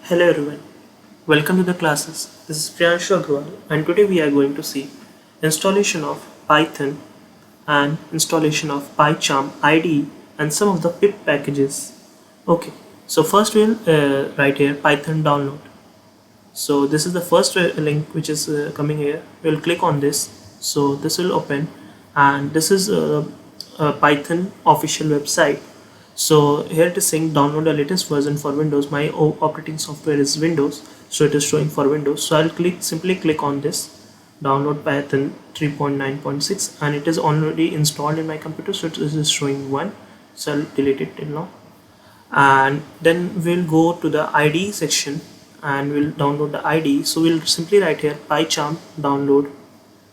Hello everyone, welcome to the classes. This is Priyanshu Agrawal and today we are going to see installation of Python and installation of PyCharm IDE and some of the pip packages. Okay, so first we'll write here Python download. So this is the first link which is coming here. We'll click on this. So this will open and this is a Python official website. So here it is saying download the latest version for Windows. My operating software is Windows, so it is showing for Windows. So I'll simply click on this download Python 3.9.6 and it is already installed in my computer, so it is showing 1. So I'll delete it till now, and then we'll go to the IDE section and we'll download the IDE. So we'll simply write here PyCharm download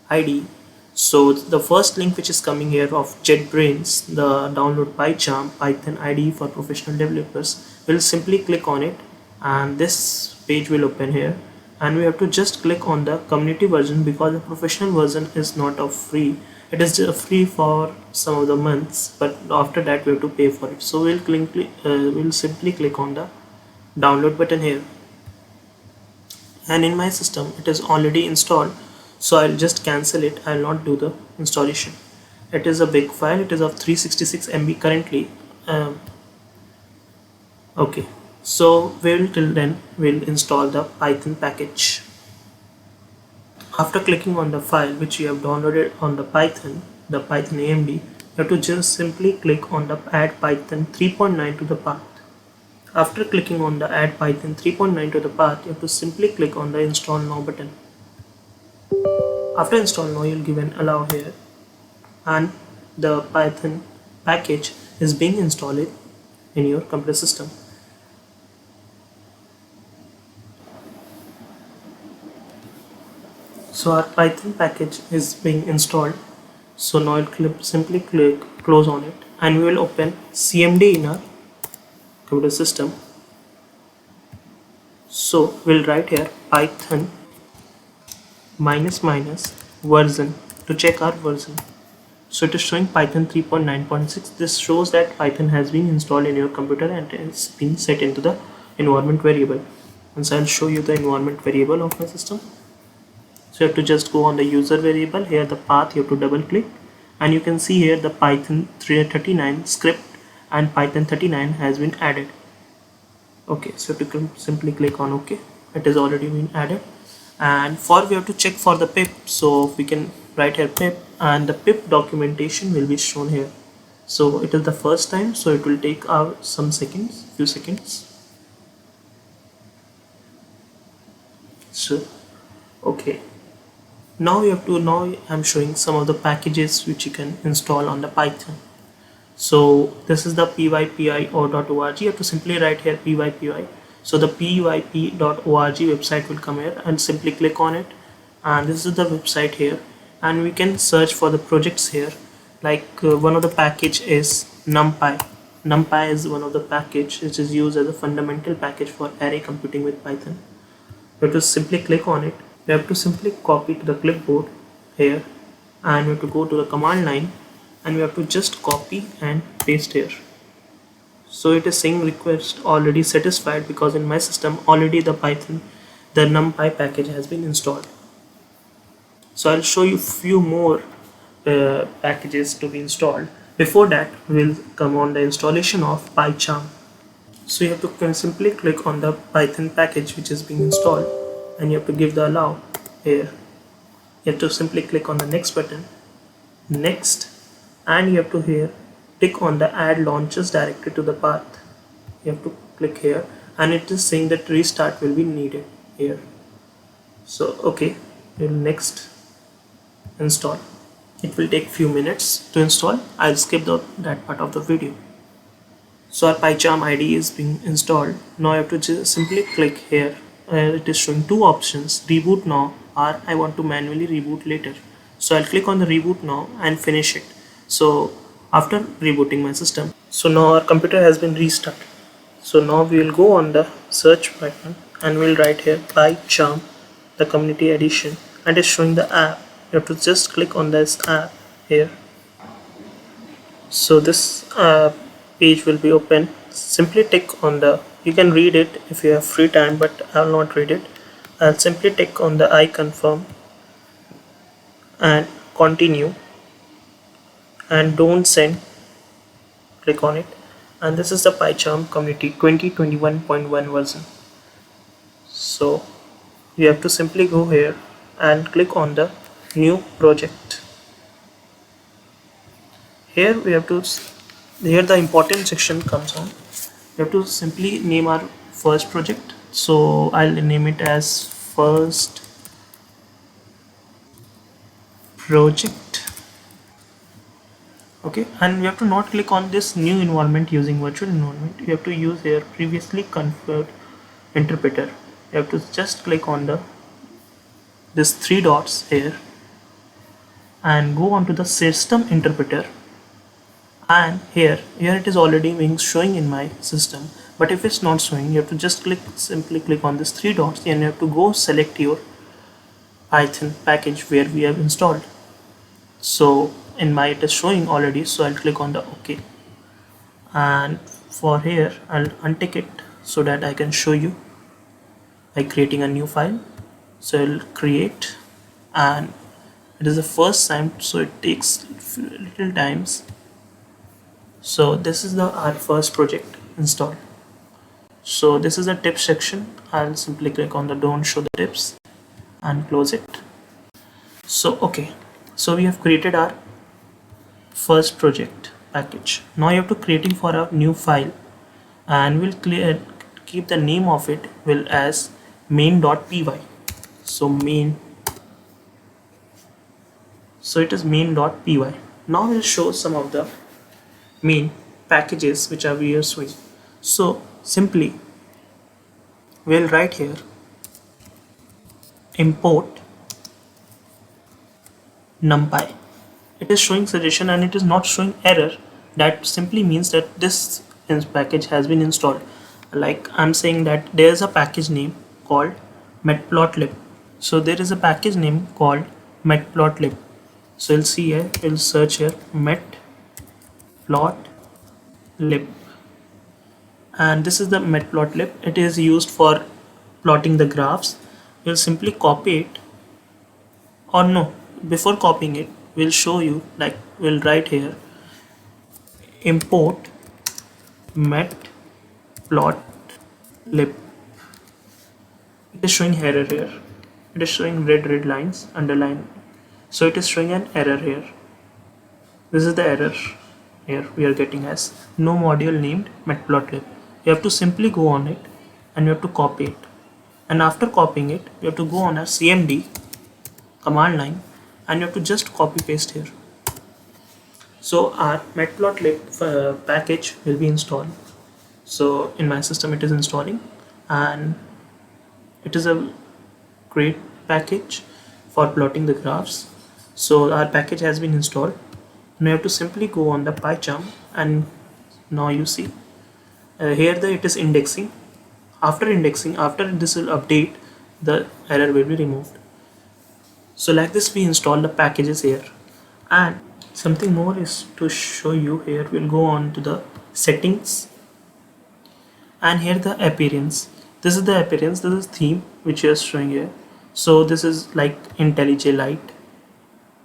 IDE. So the first link which is coming here of JetBrains, the download PyCharm Python IDE for professional developers, we'll simply click on it and this page will open here, and we have to just click on the community version because the professional version is not of free. It is free for some of the months, but after that we have to pay for it. So we'll simply click on the download button here, and in my system it is already installed, so I'll just cancel it. I'll not do the installation. It is a big file. It is of 366 MB currently. Okay, so till then we'll install the Python package. After clicking on the file which you have downloaded on the Python AMD, you have to just simply click on the add Python 3.9 to the path. After clicking on the add Python 3.9 to the path, you have to simply click on the install now button. After install now, you'll give an allow here and the Python package is being installed in your computer system. So our Python package is being installed. So now I'll simply click close on it and we will open CMD in our computer system. So we'll write here Python --version to check our version. So it is showing Python 3.9.6. This shows that Python has been installed in your computer and it's been set into the environment variable. And so I'll show you the environment variable of my system. So you have to just go on the user variable. Here the path you have to double click and you can see here the Python 339 script and Python 39 has been added. Okay, so you have to simply click on OK. It is already been added. And we have to check for the pip, so we can write here pip and the pip documentation will be shown here. So it is the first time, so it will take few seconds. So okay, now I'm showing some of the packages which you can install on the Python. So this is the pypy.org. You have to simply write here pypy. So the pyp.org website will come here and simply click on it, and this is the website here, and we can search for the projects here. Like one of the package is NumPy. NumPy is one of the package which is used as a fundamental package for array computing with Python. You have to simply click on it. You have to simply copy to the clipboard here, and you have to go to the command line and you have to just copy and paste here. So it is saying request already satisfied because in my system already the NumPy package has been installed. So I'll show you few more packages to be installed. Before that, we'll come on the installation of PyCharm. So you have to simply click on the Python package which is being installed and you have to give the allow here. You have to simply click on the next button, next, and you have to here tick on the add launches directly to the path. You have to click here and it is saying that restart will be needed here. So okay, we'll next install. It will take few minutes to install. I'll skip that part of the video. So our PyCharm IDE is being installed. Now you have to just simply click here. It is showing two options, reboot now or I want to manually reboot later. So I'll click on the reboot now and finish it. So after rebooting my system, so now our computer has been restarted. So now we will go on the search button and we'll write here PyCharm, the community edition, and it's showing the app. You have to just click on this app here. So this page will be open. Simply tick on the You can read it if you have free time, but I will not read it. I'll simply tick on the I confirm and continue, and don't send, click on it. And this is the PyCharm community 2021.1 version. So you have to simply go here and click on the new project. Here we have to, here the important section comes on. We have to simply name our first project. So I'll name it as first project. Okay, and we have to not click on this new environment using virtual environment. You have to use here previously configured interpreter. You have to just click on the this three dots here and go on to the system interpreter, and here it is already being showing in my system. But if it's not showing, you have to just simply click on this three dots, and you have to go select your Python package where we have installed. So in my it is showing already, so I'll click on the OK, and for here I'll untick it so that I can show you by creating a new file. So I'll create, and it is the first time, so it takes little times. So this is our first project installed. So this is the tips section. I'll simply click on the don't show the tips and close it. So okay, so we have created our first project package. Now you have to creating for a new file, and we'll keep the name of it will as main.py. So main, so it is main.py. Now we'll show some of the main packages which are we are showing. So simply we'll write here import numpy. It is showing suggestion and it is not showing error. That simply means that this package has been installed. Like I'm saying that there is a package name called matplotlib. So there is a package name called matplotlib. So you'll see here, we'll search here matplotlib, and this is the matplotlib. It is used for plotting the graphs. We'll simply copy it, or no, before copying it we'll show you, like we'll write here import matplotlib. It is showing error here. It is showing red lines underline, so it is showing an error here. This is the error here we are getting as no module named matplotlib. You have to simply go on it and you have to copy it, and after copying it you have to go on a cmd command line and you have to just copy paste here. So our matplotlib package will be installed. So in my system it is installing, and it is a great package for plotting the graphs. So our package has been installed. Now you have to simply go on the PyCharm, and now you see here it is indexing. After indexing, after this will update, the error will be removed. So like this we install the packages here. And something more is to show you here. We'll go on to the settings, and here the appearance. This is the appearance, this is theme which is showing here. So this is like IntelliJ Light.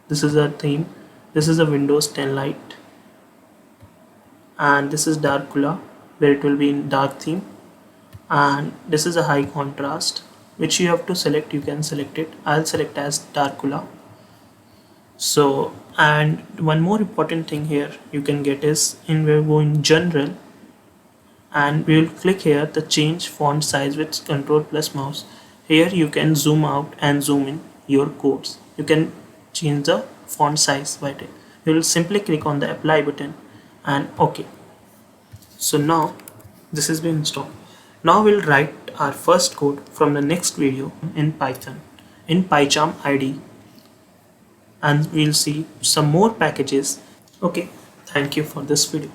This is a theme. This is a Windows 10 Lite, and this is Darkula where it will be in dark theme, and this is a high contrast which you have to select. You can select it. I'll select as Darkula. So, and one more important thing here you can get is we're going general, and we will click here the change font size with control plus mouse. Here you can zoom out and zoom in your codes. You can change the font size by it. You will simply click on the apply button and OK. So now this has been installed. Now we'll write our first code from the next video in Python in PyCharm IDE, and we'll see some more packages. Okay, thank you for this video.